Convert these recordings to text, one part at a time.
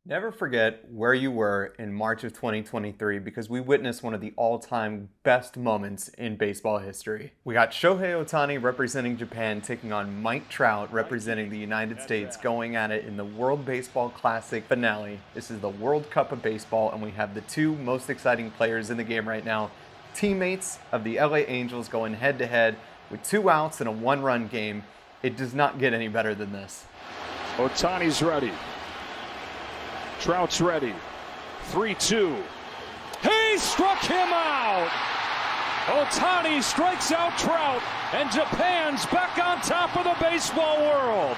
Never forget where you were in March of 2023 because we witnessed one of the all-time best moments in baseball history. We got Shohei Ohtani representing Japan taking on Mike Trout representing the United States going at it in the World Baseball Classic finale. This is the World Cup of Baseball and we have the two most exciting players in the game right now, teammates of the LA Angels going head-to-head with 2 outs in a 1-run game. It does not get any better than this. Ohtani's ready. Trout's ready. 3-2. He struck him out! Ohtani strikes out Trout, and Japan's back on top of the baseball world.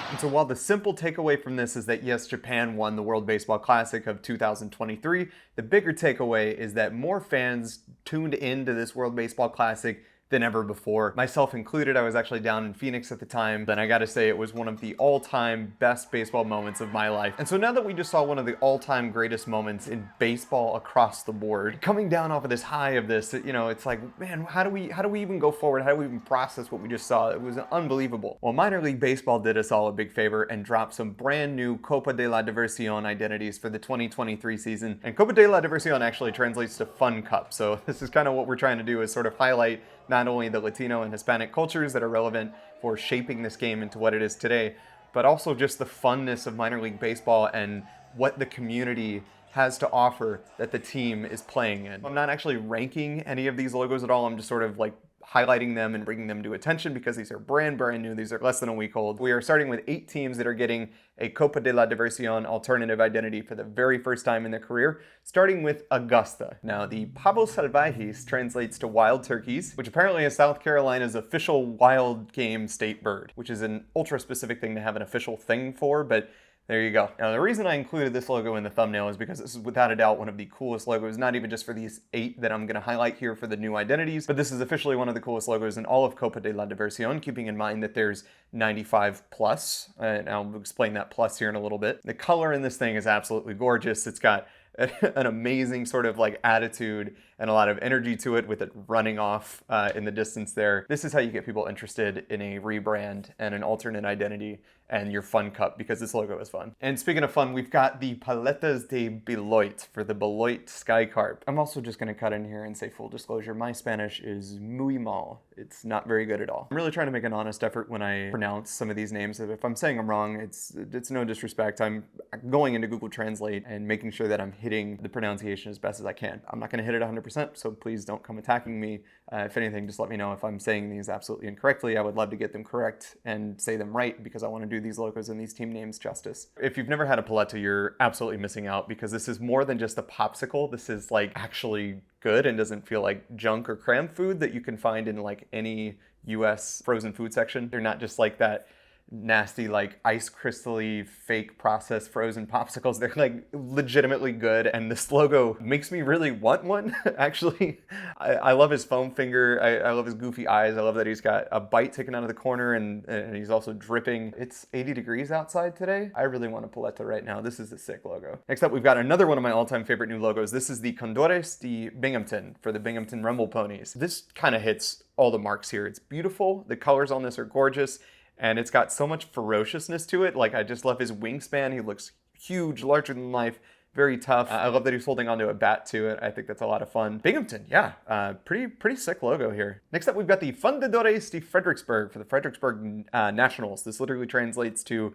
And so while the simple takeaway from this is that yes, Japan won the World Baseball Classic of 2023, the bigger takeaway is that more fans tuned into this World Baseball Classic than ever before. Myself included, I was actually down in Phoenix at the time, and I gotta say it was one of the all-time best baseball moments of my life. And so now that we just saw one of the all-time greatest moments in baseball across the board, coming down off of this high of this, you know, it's like, man, how do we even go forward? How do we even process what we just saw? It was unbelievable. Well, minor league baseball did us all a big favor and dropped some brand new Copa de la Diversión identities for the 2023 season. And Copa de la Diversión actually translates to Fun Cup. So this is kind of what we're trying to do, is sort of highlight not only the Latino and Hispanic cultures that are relevant for shaping this game into what it is today, but also just the funness of minor league baseball and what the community has to offer that the team is playing in. I'm not actually ranking any of these logos at all. I'm just sort of like highlighting them and bringing them to attention because these are brand new. These are less than a week old. We are starting with 8 teams that are getting a Copa de la Diversión alternative identity for the very first time in their career, starting with Augusta. Now, the Pavos Salvajes translates to wild turkeys, which apparently is South Carolina's official wild game state bird, which is an ultra specific thing to have an official thing for, but there you go. Now, the reason I included this logo in the thumbnail is because this is without a doubt one of the coolest logos, not even just for these 8 that I'm going to highlight here for the new identities, but this is officially one of the coolest logos in all of Copa de la Diversión, keeping in mind that there's 95 plus, and I'll explain that plus here in a little bit. The color in this thing is absolutely gorgeous. It's got an amazing sort of like attitude and a lot of energy to it with it running off in the distance there. This is how you get people interested in a rebrand and an alternate identity and your Fun Cup, because this logo is fun. And speaking of fun, we've got the Paletas de Beloit for the Beloit Sky Carp. I'm also just gonna cut in here and say full disclosure, my Spanish is muy mal. It's not very good at all. I'm really trying to make an honest effort when I pronounce some of these names. If I'm saying them wrong, it's no disrespect. I'm going into Google Translate and making sure that I'm hitting the pronunciation as best as I can. I'm not gonna hit it 100%, so please don't come attacking me. If anything, just let me know if I'm saying these absolutely incorrectly. I would love to get them correct and say them right because I want to do these logos and these team names justice. If you've never had a paleta, you're absolutely missing out because this is more than just a popsicle. This is like actually good and doesn't feel like junk or cram food that you can find in like any US frozen food section. They're not just like that nasty, like ice crystally, fake processed frozen popsicles. They're like legitimately good, and this logo makes me really want one. Actually, I love his foam finger. I love his goofy eyes. I love that he's got a bite taken out of the corner and he's also dripping. It's 80 degrees outside today. I really want a paleta right now. This is a sick logo. Next up, we've got another one of my all-time favorite new logos. This is the Condores de Binghamton for the Binghamton Rumble Ponies. This kind of hits all the marks here. It's beautiful. The colors on this are gorgeous. And it's got so much ferociousness to it. Like, I just love his wingspan. He looks huge, larger than life, very tough. I love that he's holding onto a bat too. I think that's a lot of fun. Binghamton, yeah, pretty sick logo here. Next up, we've got the Fundadores de Fredericksburg for the Fredericksburg Nationals. This literally translates to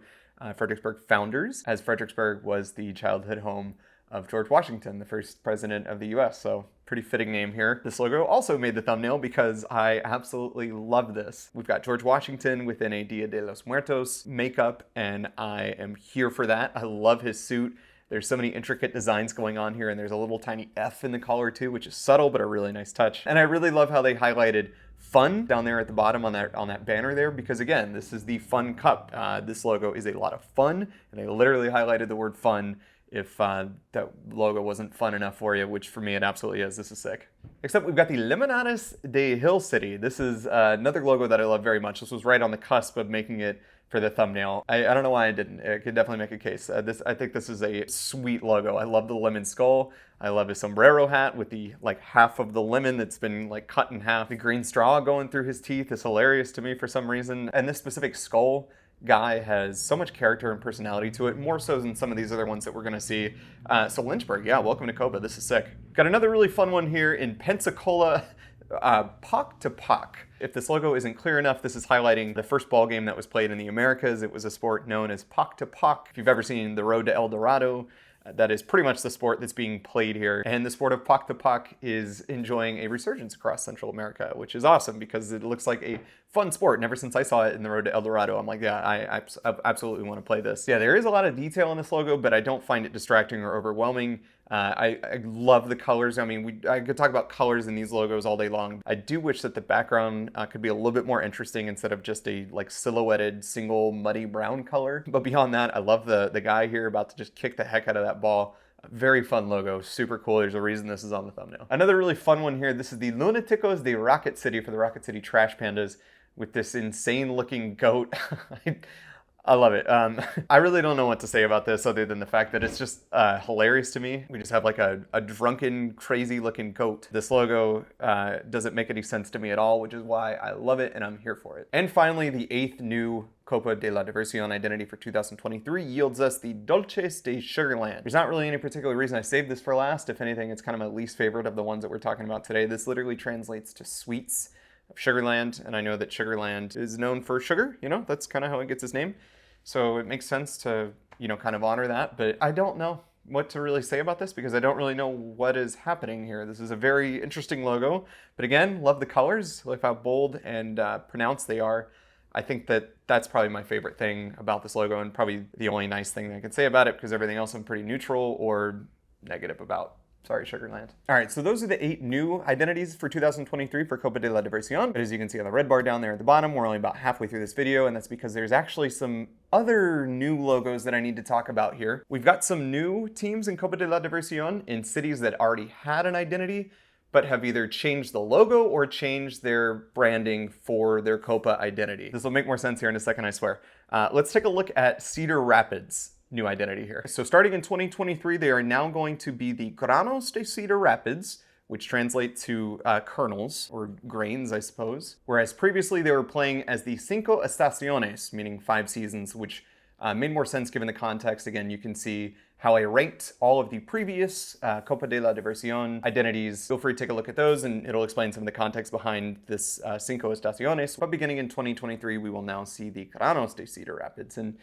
Fredericksburg Founders, as Fredericksburg was the childhood home of George Washington, the first president of the US. So pretty fitting name here. This logo also made the thumbnail because I absolutely love this. We've got George Washington within a Dia de los Muertos makeup, and I am here for that. I love his suit. There's so many intricate designs going on here, and there's a little tiny F in the collar too, which is subtle, but a really nice touch. And I really love how they highlighted fun down there at the bottom on that banner there, because again, this is the Fun Cup. This logo is a lot of fun, and they literally highlighted the word fun if that logo wasn't fun enough for you, which for me it absolutely is. This is sick. Next up, we've got the Lemonades de Hill City. This is another logo that I love very much. This was right on the cusp of making it for the thumbnail. I don't know why I didn't. I could definitely make a case. I think this is a sweet logo. I love the lemon skull. I love his sombrero hat with the like half of the lemon that's been like cut in half. The green straw going through his teeth is hilarious to me for some reason. And this specific skull guy has so much character and personality to it, more so than some of these other ones that we're going to see. So Lynchburg, yeah, welcome to Copa. This is sick. Got another really fun one here in Pensacola. Puck to puck. If this logo isn't clear enough, this is highlighting the first ball game that was played in the Americas. It was a sport known as puck to puck. If you've ever seen The Road to El Dorado, that is pretty much the sport that's being played here. And the sport of puck to puck is enjoying a resurgence across Central America, which is awesome because it looks like a fun sport. And ever since I saw it in The Road to El Dorado, I'm like, yeah, I absolutely want to play this. Yeah, there is a lot of detail in this logo, but I don't find it distracting or overwhelming. I love the colors. I mean, I could talk about colors in these logos all day long. I do wish that the background could be a little bit more interesting instead of just a like silhouetted single muddy brown color. But beyond that, I love the guy here about to just kick the heck out of that ball. Very fun logo, super cool. There's a reason this is on the thumbnail. Another really fun one here. This is the Lunaticos de Rocket City for the Rocket City Trash Pandas with this insane looking goat. I love it. I really don't know what to say about this other than the fact that it's just hilarious to me. We just have like a drunken, crazy looking goat. This logo doesn't make any sense to me at all, which is why I love it and I'm here for it. And finally, the 8th new Copa de la Diversión identity for 2023 yields us the Dulces de Sugarland. There's not really any particular reason I saved this for last. If anything, it's kind of my least favorite of the ones that we're talking about today. This literally translates to sweets of Sugarland, and I know that Sugarland is known for sugar, you know, that's kind of how it gets its name. So it makes sense to, you know, kind of honor that, but I don't know what to really say about this because I don't really know what is happening here. This is a very interesting logo, but again, love the colors, love how bold and pronounced they are. I think that that's probably my favorite thing about this logo and probably the only nice thing that I can say about it because everything else I'm pretty neutral or negative about. Sorry, Sugarland. All right, so those are the 8 new identities for 2023 for Copa de la Diversión. But as you can see on the red bar down there at the bottom, we're only about halfway through this video, and that's because there's actually some other new logos that I need to talk about here. We've got some new teams in Copa de la Diversión in cities that already had an identity, but have either changed the logo or changed their branding for their Copa identity. This will make more sense here in a second, I swear. Let's take a look at Cedar Rapids. New identity here. So starting in 2023, they are now going to be the Granos de Cedar Rapids, which translate to kernels or grains, I suppose. Whereas previously they were playing as the Cinco Estaciones, meaning 5 seasons, which made more sense given the context. Again, you can see how I ranked all of the previous Copa de la Diversión identities. Feel free to take a look at those and it'll explain some of the context behind this Cinco Estaciones. But beginning in 2023, we will now see the Granos de Cedar Rapids. And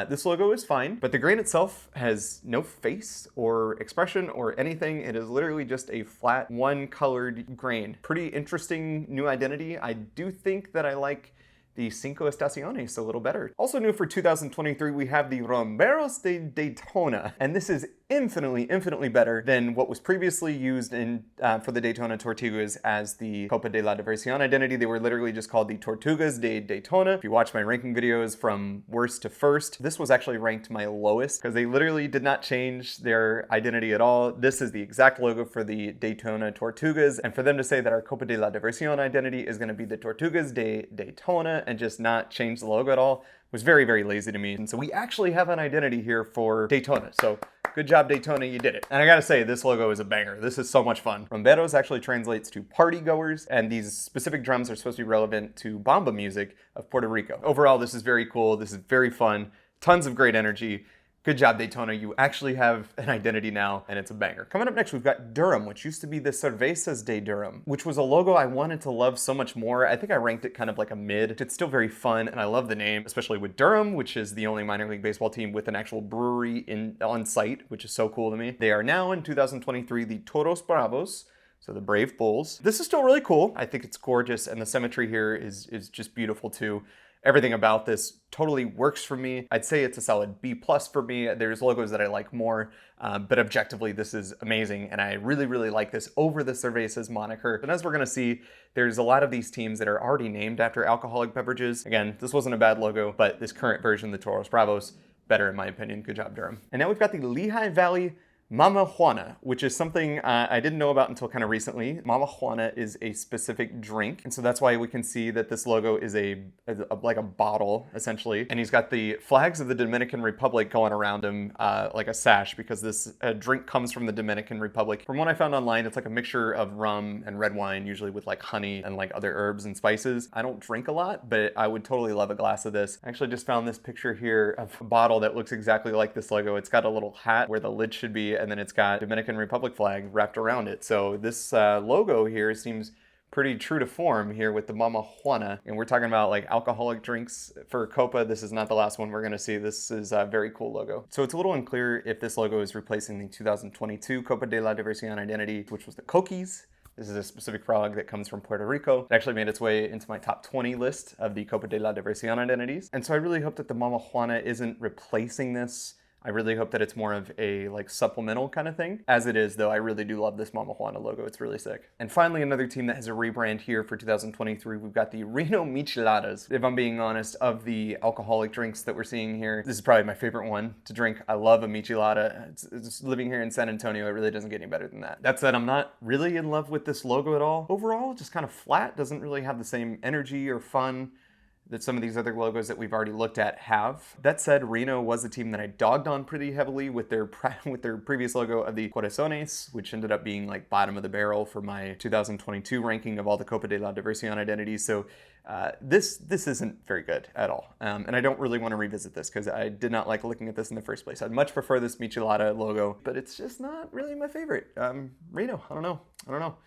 this logo is fine, but the grain itself has no face or expression or anything. It is literally just a flat, one-colored grain. Pretty interesting new identity. I do think that I like the Cinco Estaciones a little better. Also new for 2023, we have the Romberos de Daytona, and this is infinitely better than what was previously used in for the Daytona Tortugas as the Copa de la Diversión identity. They were literally just called the Tortugas de Daytona. If you watch my ranking videos from worst to first, this was actually ranked my lowest because they literally did not change their identity at all. This is the exact logo for the Daytona Tortugas, and for them to say that our Copa de la Diversión identity is going to be the Tortugas de Daytona and just not change the logo at all was very lazy to me. And so we actually have an identity here for Daytona. So good job, Daytona, you did it. And I gotta say, this logo is a banger. This is so much fun. Rumberos actually translates to party goers, and these specific drums are supposed to be relevant to bamba music of Puerto Rico. Overall, this is very cool. This is very fun. Tons of great energy. Good job, Daytona. You actually have an identity now, and it's a banger. Coming up next, we've got Durham, which used to be the Cervezas de Durham, which was a logo I wanted to love so much more. I think I ranked it kind of like a mid. It's still very fun, and I love the name, especially with Durham, which is the only minor league baseball team with an actual brewery on site, which is so cool to me. They are now, in 2023, the Toros Bravos, so the Brave Bulls. This is still really cool. I think it's gorgeous, and the symmetry here is just beautiful too. Everything about this totally works for me. I'd say it's a solid B+ for me. There's logos that I like more, but objectively this is amazing, and I really like this over the Cervezas moniker. And as we're gonna see, there's a lot of these teams that are already named after alcoholic beverages. Again, this wasn't a bad logo, but this current version, the Toros Bravos, better in my opinion. Good job, Durham. And now we've got the Lehigh Valley Mama Juana, which is something I didn't know about until kind of recently. Mama Juana is a specific drink, and so that's why we can see that this logo is like a bottle, essentially. And he's got the flags of the Dominican Republic going around him like a sash, because this drink comes from the Dominican Republic. From what I found online, it's like a mixture of rum and red wine, usually with like honey and like other herbs and spices. I don't drink a lot, but I would totally love a glass of this. I actually just found this picture here of a bottle that looks exactly like this logo. It's got a little hat where the lid should be, and then it's got Dominican Republic flag wrapped around it. So this logo here seems pretty true to form here with the Mama Juana. And we're talking about like alcoholic drinks for Copa. This is not the last one we're gonna see. This is a very cool logo. So it's a little unclear if this logo is replacing the 2022 Copa de la Diversion identity, which was the Coquis. This is a specific frog that comes from Puerto Rico. It actually made its way into my top 20 list of the Copa de la Diversion identities. And so I really hope that the Mama Juana isn't replacing this. I really hope that it's more of a like supplemental kind of thing. As it is, though, I really do love this Mama Juana logo. It's really sick. And finally, another team that has a rebrand here for 2023. We've got the Reno Micheladas. If I'm being honest, of the alcoholic drinks that we're seeing here, this is probably my favorite one to drink. I love a Michelada. It's living here in San Antonio, it really doesn't get any better than that. That said, I'm not really in love with this logo at all. Overall, just kind of flat. Doesn't really have the same energy or fun that some of these other logos that we've already looked at have. That said, Reno was a team that I dogged on pretty heavily with their previous logo of the Corazones, which ended up being like bottom of the barrel for my 2022 ranking of all the Copa de la Diversion identities. So this isn't very good at all. And I don't really want to revisit this because I did not like looking at this in the first place. I'd much prefer this Michelada logo, but it's just not really my favorite. Reno, I don't know.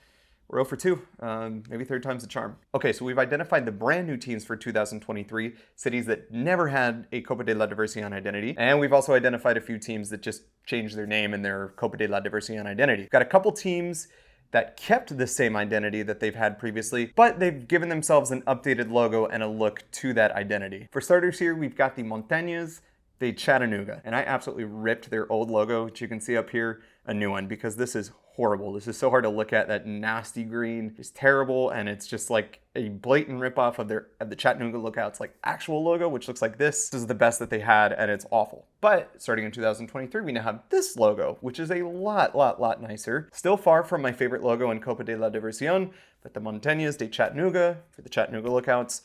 We're 0 for 2, maybe third time's the charm. Okay, so we've identified the brand new teams for 2023, cities that never had a Copa de la Diversion identity, and we've also identified a few teams that just changed their name and their Copa de la Diversion identity. We've got a couple teams that kept the same identity that they've had previously, but they've given themselves an updated logo and a look to that identity. For starters here, we've got the Montañas de Chattanooga, and I absolutely ripped their old logo, which you can see up here, a new one, because this is horrible. This is so hard to look at. That nasty green is terrible, and it's just like a blatant ripoff of the Chattanooga Lookout's like actual logo, which looks like this. This is the best that they had, and it's awful. But starting in 2023, we now have this logo, which is a lot nicer. Still far from my favorite logo in Copa de la Diversion, but the Montañas de Chattanooga for the Chattanooga Lookouts.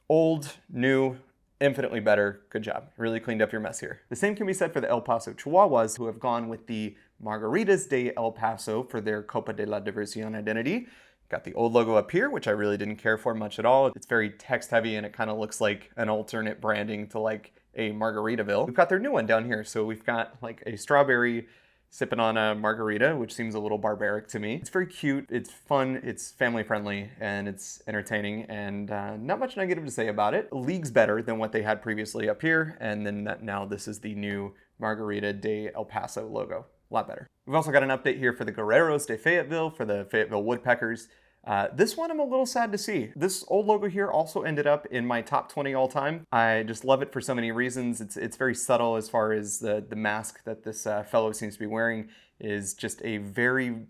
Old, new, infinitely better. Good job. Really cleaned up your mess here. The same can be said for the El Paso Chihuahuas, who have gone with the Margaritas de El Paso for their Copa de la Diversion identity. Got the old logo up here, which I really didn't care for much at all. It's very text heavy, and it kind of looks like an alternate branding to like a Margaritaville. We've got their new one down here. So we've got like a strawberry sipping on a margarita, which seems a little barbaric to me. It's very cute, it's fun, it's family friendly, and it's entertaining, and not much negative to say about it. Leagues better than what they had previously up here, and then now this is the new Margarita de El Paso logo. A lot better. We've also got an update here for the Guerreros de Fayetteville, for the Fayetteville Woodpeckers. This one I'm a little sad to see. This old logo here also ended up in my top 20 all time. I just love it for so many reasons. It's very subtle as far as the mask that this fellow seems to be wearing is just a very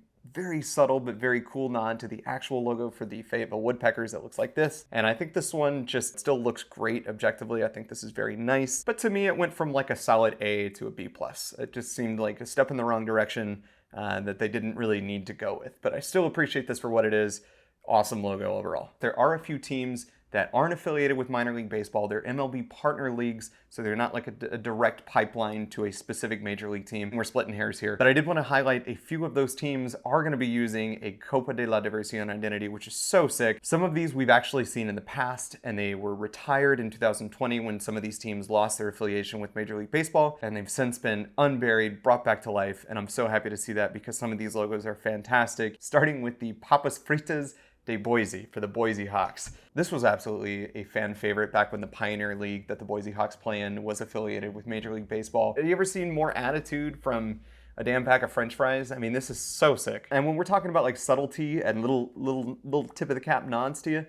subtle but very cool nod to the actual logo for the Fayetteville Woodpeckers that looks like this. And I think this one just still looks great objectively. I think this is very nice. But to me, it went from like a solid A to a B+. It just seemed like a step in the wrong direction that they didn't really need to go with. But I still appreciate this for what it is. Awesome logo overall. There are a few teams that aren't affiliated with minor league baseball. They're MLB partner leagues, so they're not like a direct pipeline to a specific major league team. We're splitting hairs here. But I did want to highlight a few of those teams are going to be using a Copa de la Diversion identity, which is so sick. Some of these we've actually seen in the past, and they were retired in 2020 when some of these teams lost their affiliation with Major League Baseball, and they've since been unburied, brought back to life, and I'm so happy to see that because some of these logos are fantastic, starting with the Papas Fritas de Boise for the Boise Hawks. This was absolutely a fan favorite back when the Pioneer League that the Boise Hawks play in was affiliated with Major League Baseball. Have you ever seen more attitude from a damn pack of French fries? I mean, this is so sick. And when we're talking about like subtlety and little tip of the cap nods to you,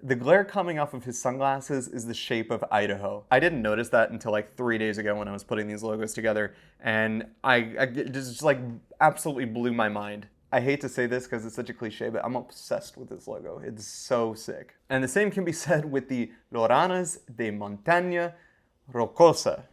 the glare coming off of his sunglasses is the shape of Idaho. I didn't notice that until like 3 days ago when I was putting these logos together, and I just like absolutely blew my mind. I hate to say this because it's such a cliche, but I'm obsessed with this logo. It's so sick. And the same can be said with the Loranas de Montaña Rocosa.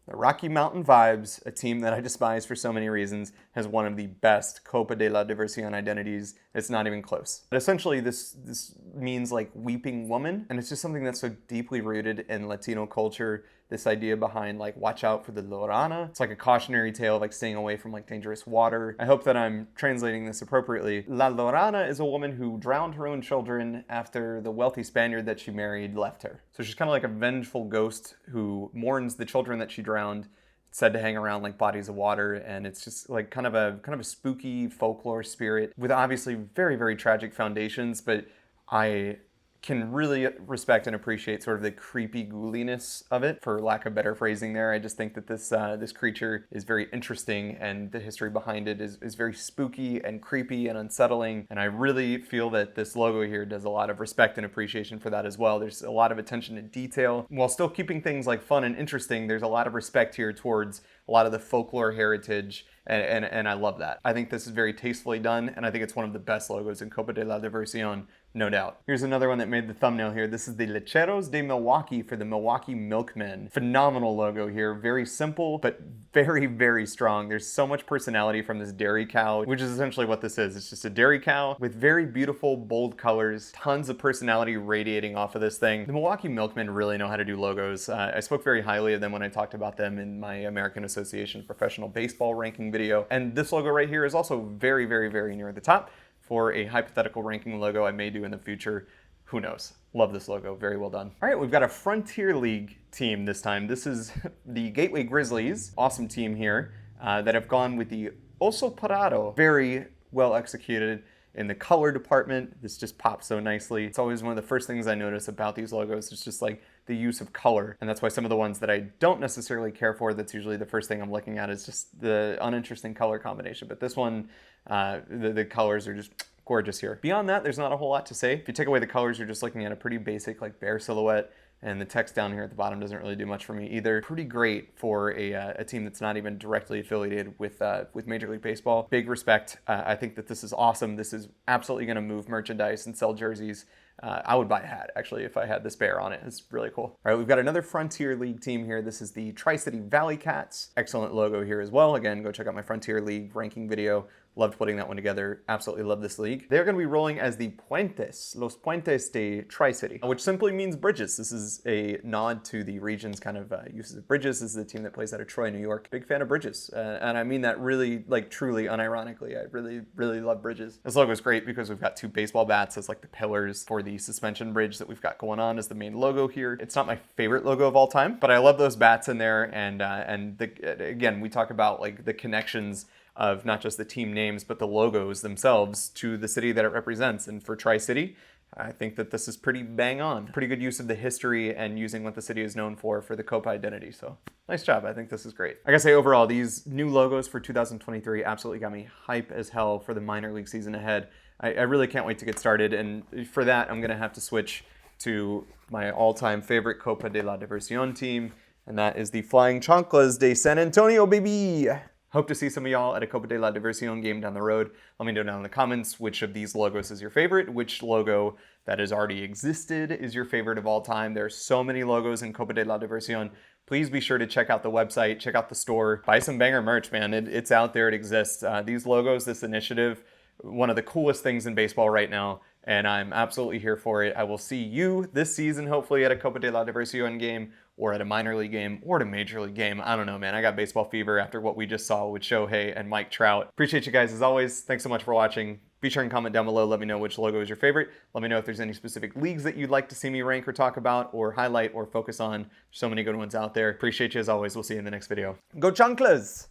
The Rocky Mountain Vibes, a team that I despise for so many reasons, has one of the best Copa de la Diversión identities. It's not even close. But essentially, this means like weeping woman, and it's just something that's so deeply rooted in Latino culture. This idea behind like watch out for the Lorana. It's like a cautionary tale of like staying away from like dangerous water. I hope that I'm translating this appropriately. La Lorana is a woman who drowned her own children after the wealthy Spaniard that she married left her. So she's kind of like a vengeful ghost who mourns the children that she drowned, said to hang around like bodies of water, and it's just like kind of a spooky folklore spirit with obviously very, very tragic foundations, but I can really respect and appreciate sort of the creepy ghouliness of it, for lack of better phrasing there. I just think that this creature is very interesting, and the history behind it is very spooky and creepy and unsettling, and I really feel that this logo here does a lot of respect and appreciation for that as well. There's a lot of attention to detail. While still keeping things like fun and interesting, there's a lot of respect here towards a lot of the folklore heritage, and I love that. I think this is very tastefully done, and I think it's one of the best logos in Copa de la Diversión, no doubt. Here's another one that made the thumbnail here. This is the Lecheros de Milwaukee for the Milwaukee Milkmen. Phenomenal logo here. Very simple, but very, very strong. There's so much personality from this dairy cow, which is essentially what this is. It's just a dairy cow with very beautiful, bold colors, tons of personality radiating off of this thing. The Milwaukee Milkmen really know how to do logos. I spoke very highly of them when I talked about them in my American Association of Professional Baseball ranking video. And this logo right here is also very, very, very near the top for a hypothetical ranking logo I may do in the future. Who knows? Love this logo. Very well done. All right, we've got a Frontier League team this time. This is the Gateway Grizzlies. Awesome team here that have gone with the Oso Parado. Very well executed in the color department. This just pops so nicely. It's always one of the first things I notice about these logos. It's just like the use of color. And that's why some of the ones that I don't necessarily care for, that's usually the first thing I'm looking at, is just the uninteresting color combination. But this one, the colors are just gorgeous here. Beyond that, there's not a whole lot to say. If you take away the colors, you're just looking at a pretty basic like bear silhouette, and the text down here at the bottom doesn't really do much for me either. Pretty great for a team that's not even directly affiliated with Major League Baseball. Big respect. I think that this is awesome. This is absolutely going to move merchandise and sell jerseys. I would buy a hat, actually, if I had this bear on it. It's really cool. All right, we've got another Frontier League team here. This is the Tri-City Valley Cats. Excellent logo here as well. Again, go check out my Frontier League ranking video. Loved putting that one together. Absolutely love this league. They're going to be rolling as the Puentes, Los Puentes de Tri-City, which simply means bridges. This is a nod to the region's kind of uses of bridges. This is the team that plays out of Troy, New York. Big fan of bridges. And I mean that really, like, truly unironically. I really, really love bridges. This logo is great because we've got two baseball bats as like the pillars for the suspension bridge that we've got going on as the main logo here. It's not my favorite logo of all time, but I love those bats in there. And again, we talk about like the connections of not just the team names, but the logos themselves to the city that it represents. And for Tri-City, I think that this is pretty bang on. Pretty good use of the history and using what the city is known for the Copa identity. So nice job. I think this is great. I gotta say, overall, these new logos for 2023 absolutely got me hype as hell for the minor league season ahead. I really can't wait to get started. And for that, I'm gonna have to switch to my all-time favorite Copa de la Diversión team, and that is the Flying Chanclas de San Antonio, baby! Hope to see some of y'all at a Copa de la Diversión game down the road. Let me know down in the comments which of these logos is your favorite, which logo that has already existed is your favorite of all time. There are so many logos in Copa de la Diversión. Please be sure to check out the website, check out the store, buy some banger merch, man. It's out there, it exists. These logos, this initiative, one of the coolest things in baseball right now, and I'm absolutely here for it. I will see you this season, hopefully at a Copa de la Diversión game, or at a minor league game, or at a major league game. I don't know, man. I got baseball fever after what we just saw with Shohei and Mike Trout. Appreciate you guys as always. Thanks so much for watching. Be sure and comment down below. Let me know which logo is your favorite. Let me know if there's any specific leagues that you'd like to see me rank or talk about or highlight or focus on. There's so many good ones out there. Appreciate you as always. We'll see you in the next video. Go Chanclas!